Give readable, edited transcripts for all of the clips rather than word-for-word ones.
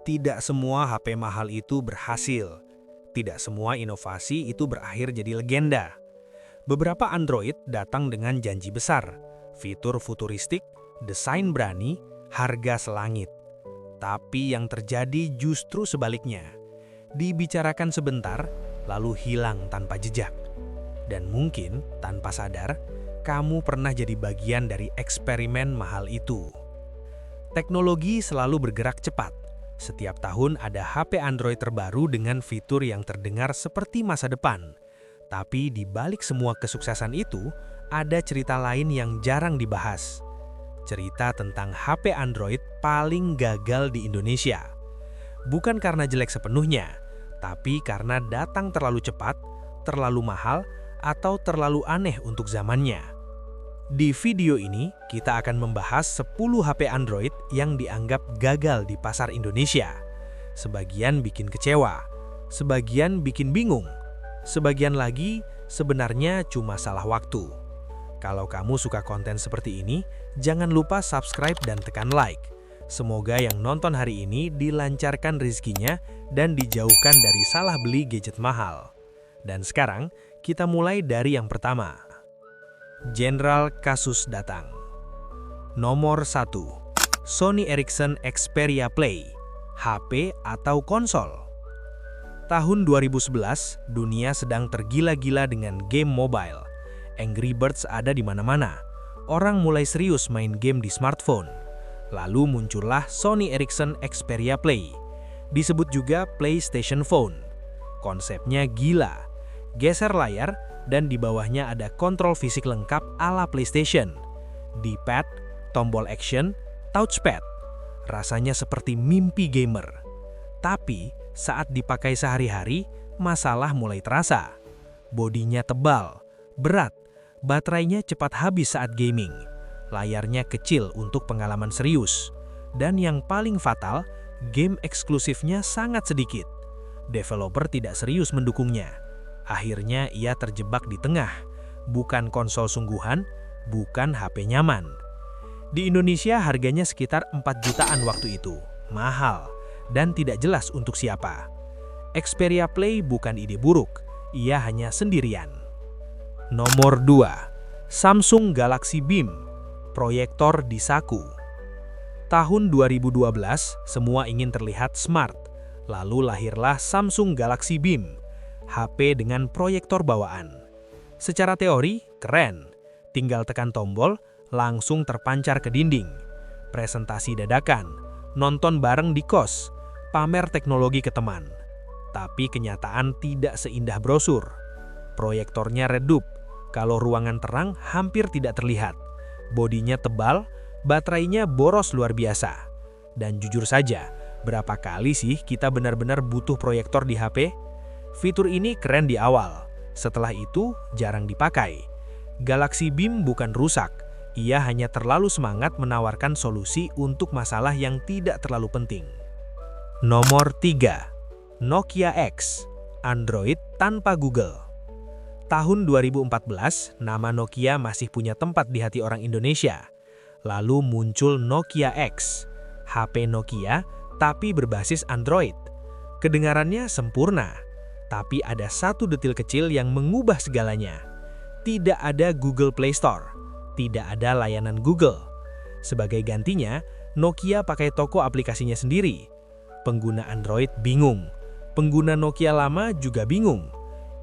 Tidak semua HP mahal itu berhasil. Tidak semua inovasi itu berakhir jadi legenda. Beberapa Android datang dengan janji besar, fitur futuristik, desain berani, harga selangit. Tapi yang terjadi justru sebaliknya. Dibicarakan sebentar, lalu hilang tanpa jejak. Dan mungkin tanpa sadar, kamu pernah jadi bagian dari eksperimen mahal itu. Teknologi selalu bergerak cepat. Setiap tahun ada HP Android terbaru dengan fitur yang terdengar seperti masa depan. Tapi di balik semua kesuksesan itu, ada cerita lain yang jarang dibahas. Cerita tentang HP Android paling gagal di Indonesia. Bukan karena jelek sepenuhnya, tapi karena datang terlalu cepat, terlalu mahal, atau terlalu aneh untuk zamannya. Di video ini, kita akan membahas 10 HP Android yang dianggap gagal di pasar Indonesia. Sebagian bikin kecewa, sebagian bikin bingung, sebagian lagi sebenarnya cuma salah waktu. Kalau kamu suka konten seperti ini, jangan lupa subscribe dan tekan like. Semoga yang nonton hari ini dilancarkan rezekinya dan dijauhkan dari salah beli gadget mahal. Dan sekarang, kita mulai dari yang pertama. General kasus datang. Nomor 1. Sony Ericsson Xperia Play, HP atau konsol? Tahun 2011, dunia sedang tergila-gila dengan game mobile. Angry Birds ada di mana-mana. Orang mulai serius main game di smartphone. Lalu muncullah Sony Ericsson Xperia Play. Disebut juga PlayStation Phone. Konsepnya gila. Geser layar dan di bawahnya ada kontrol fisik lengkap ala PlayStation. D-pad, tombol action, touchpad. Rasanya seperti mimpi gamer. Tapi saat dipakai sehari-hari, masalah mulai terasa. Bodinya tebal, berat, baterainya cepat habis saat gaming. Layarnya kecil untuk pengalaman serius. Dan yang paling fatal, game eksklusifnya sangat sedikit. Developer tidak serius mendukungnya. Akhirnya ia terjebak di tengah. Bukan konsol sungguhan, bukan HP nyaman. Di Indonesia harganya sekitar 4 jutaan waktu itu. Mahal dan tidak jelas untuk siapa. Xperia Play bukan ide buruk, ia hanya sendirian. Nomor 2. Samsung Galaxy Beam, proyektor di saku. Tahun 2012, semua ingin terlihat smart. Lalu lahirlah Samsung Galaxy Beam, HP dengan proyektor bawaan. Secara teori, keren. Tinggal tekan tombol, langsung terpancar ke dinding. Presentasi dadakan, nonton bareng di kos, pamer teknologi ke teman. Tapi kenyataan tidak seindah brosur. Proyektornya redup, kalau ruangan terang hampir tidak terlihat. Bodinya tebal, baterainya boros luar biasa. Dan jujur saja, berapa kali sih kita benar-benar butuh proyektor di HP? Fitur ini keren di awal, setelah itu jarang dipakai. Galaxy Beam bukan rusak, ia hanya terlalu semangat menawarkan solusi untuk masalah yang tidak terlalu penting. Nomor 3. Nokia X, Android tanpa Google. Tahun 2014, nama Nokia masih punya tempat di hati orang Indonesia. Lalu muncul Nokia X, HP Nokia tapi berbasis Android. Kedengarannya sempurna, tapi ada satu detil kecil yang mengubah segalanya. Tidak ada Google Play Store, tidak ada layanan Google. Sebagai gantinya, Nokia pakai toko aplikasinya sendiri. Pengguna Android bingung, pengguna Nokia lama juga bingung.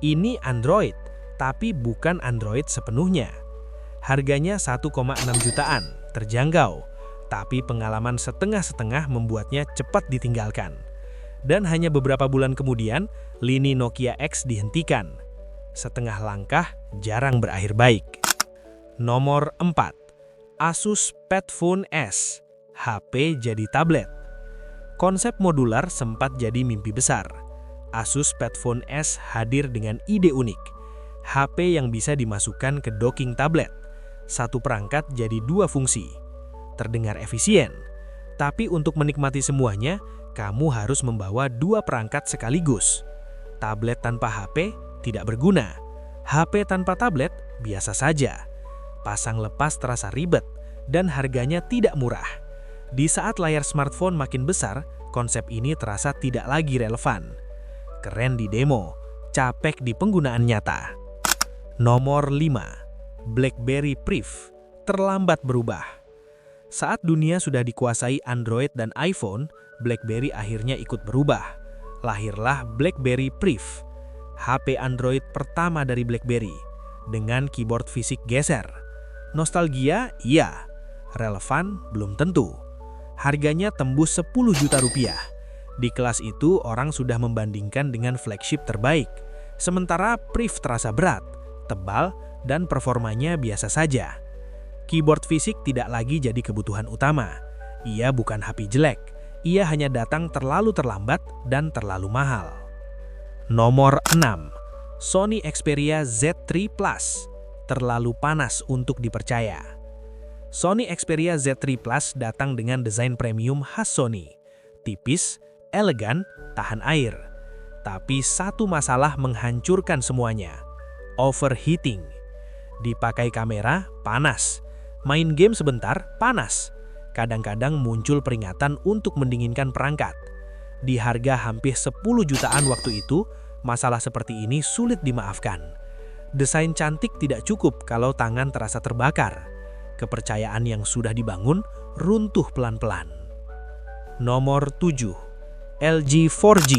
Ini Android, tapi bukan Android sepenuhnya. Harganya 1,6 jutaan, terjangkau, tapi pengalaman setengah-setengah membuatnya cepat ditinggalkan. Dan hanya beberapa bulan kemudian, lini Nokia X dihentikan. Setengah langkah jarang berakhir baik. Nomor 4. Asus PetPhone S, HP jadi tablet. Konsep modular sempat jadi mimpi besar. Asus PetPhone S hadir dengan ide unik. HP yang bisa dimasukkan ke docking tablet. Satu perangkat jadi 2 fungsi. Terdengar efisien, tapi untuk menikmati semuanya, kamu harus membawa 2 perangkat sekaligus. Tablet tanpa HP tidak berguna. HP tanpa tablet biasa saja. Pasang lepas terasa ribet dan harganya tidak murah. Di saat layar smartphone makin besar, konsep ini terasa tidak lagi relevan. Keren di demo, capek di penggunaan nyata. Nomor 5. BlackBerry Priv, terlambat berubah. Saat dunia sudah dikuasai Android dan iPhone, BlackBerry akhirnya ikut berubah. Lahirlah BlackBerry Priv, HP Android pertama dari BlackBerry, dengan keyboard fisik geser. Nostalgia? Iya. Relevan? Belum tentu. Harganya tembus 10 juta rupiah. Di kelas itu orang sudah membandingkan dengan flagship terbaik. Sementara Priv terasa berat, tebal, dan performanya biasa saja. Keyboard fisik tidak lagi jadi kebutuhan utama. Ia bukan HP jelek, ia hanya datang terlalu terlambat dan terlalu mahal. Nomor 6. Sony Xperia Z3 Plus, terlalu panas untuk dipercaya. Sony Xperia Z3 Plus datang dengan desain premium khas Sony. Tipis, elegan, tahan air. Tapi satu masalah menghancurkan semuanya. Overheating. Dipakai kamera, panas. Main game sebentar, panas. Kadang-kadang muncul peringatan untuk mendinginkan perangkat. Di harga hampir 10 jutaan waktu itu, masalah seperti ini sulit dimaafkan. Desain cantik tidak cukup kalau tangan terasa terbakar. Kepercayaan yang sudah dibangun runtuh pelan-pelan. Nomor 7. LG 4G,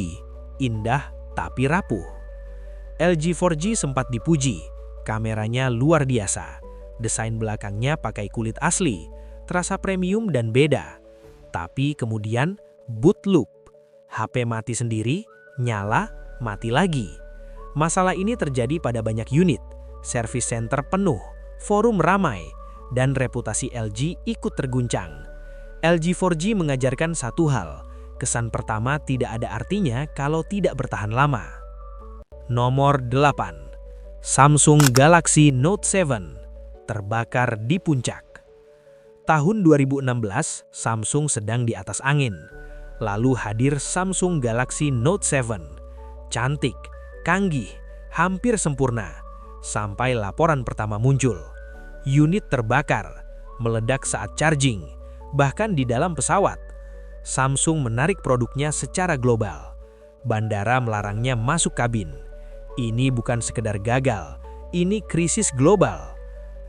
indah tapi rapuh. LG 4G sempat dipuji, kameranya luar biasa. Desain belakangnya pakai kulit asli, terasa premium dan beda. Tapi kemudian boot loop, HP mati sendiri, nyala, mati lagi. Masalah ini terjadi pada banyak unit, service center penuh, forum ramai, dan reputasi LG ikut terguncang. LG 4G mengajarkan satu hal, kesan pertama tidak ada artinya kalau tidak bertahan lama. Nomor 8. Samsung Galaxy Note 7, terbakar di puncak. Tahun 2016, Samsung sedang di atas angin. Lalu hadir Samsung Galaxy Note 7. Cantik, canggih, hampir sempurna. Sampai laporan pertama muncul. Unit terbakar, meledak saat charging, bahkan di dalam pesawat. Samsung menarik produknya secara global. Bandara melarangnya masuk kabin. Ini bukan sekedar gagal, ini krisis global.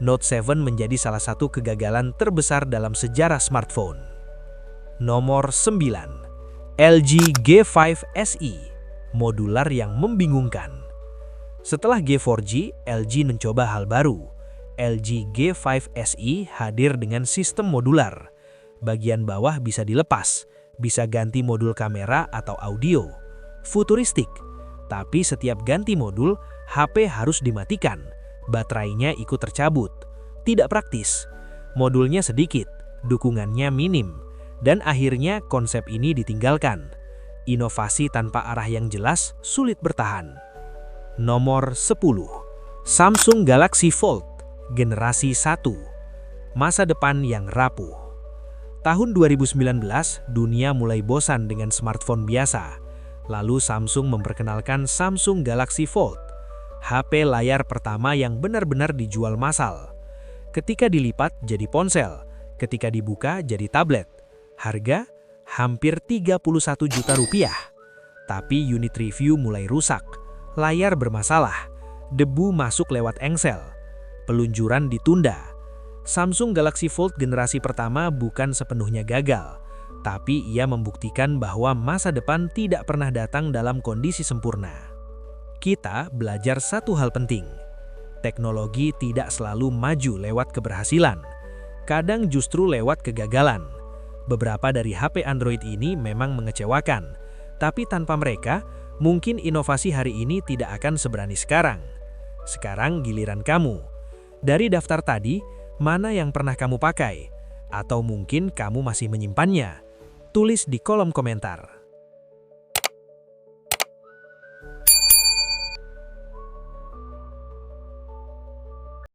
Note 7 menjadi salah satu kegagalan terbesar dalam sejarah smartphone. Nomor 9. LG G5 SE, modular yang membingungkan. Setelah G4G, LG mencoba hal baru. LG G5 SE hadir dengan sistem modular. Bagian bawah bisa dilepas, bisa ganti modul kamera atau audio. Futuristik, tapi setiap ganti modul, HP harus dimatikan. Baterainya ikut tercabut. Tidak praktis. Modulnya sedikit, dukungannya minim, dan akhirnya konsep ini ditinggalkan. Inovasi tanpa arah yang jelas sulit bertahan. Nomor 10. Samsung Galaxy Fold generasi 1, masa depan yang rapuh. Tahun 2019, dunia mulai bosan dengan smartphone biasa. Lalu Samsung memperkenalkan Samsung Galaxy Fold, HP layar pertama yang benar-benar dijual massal. Ketika dilipat jadi ponsel, ketika dibuka jadi tablet. Harga hampir 31 juta rupiah. Tapi unit review mulai rusak, layar bermasalah, debu masuk lewat engsel. Peluncuran ditunda. Samsung Galaxy Fold generasi pertama bukan sepenuhnya gagal, tapi ia membuktikan bahwa masa depan tidak pernah datang dalam kondisi sempurna. Kita belajar satu hal penting. Teknologi tidak selalu maju lewat keberhasilan. Kadang justru lewat kegagalan. Beberapa dari HP Android ini memang mengecewakan, tapi tanpa mereka, mungkin inovasi hari ini tidak akan seberani sekarang. Sekarang giliran kamu. Dari daftar tadi, mana yang pernah kamu pakai? Atau mungkin kamu masih menyimpannya? Tulis di kolom komentar.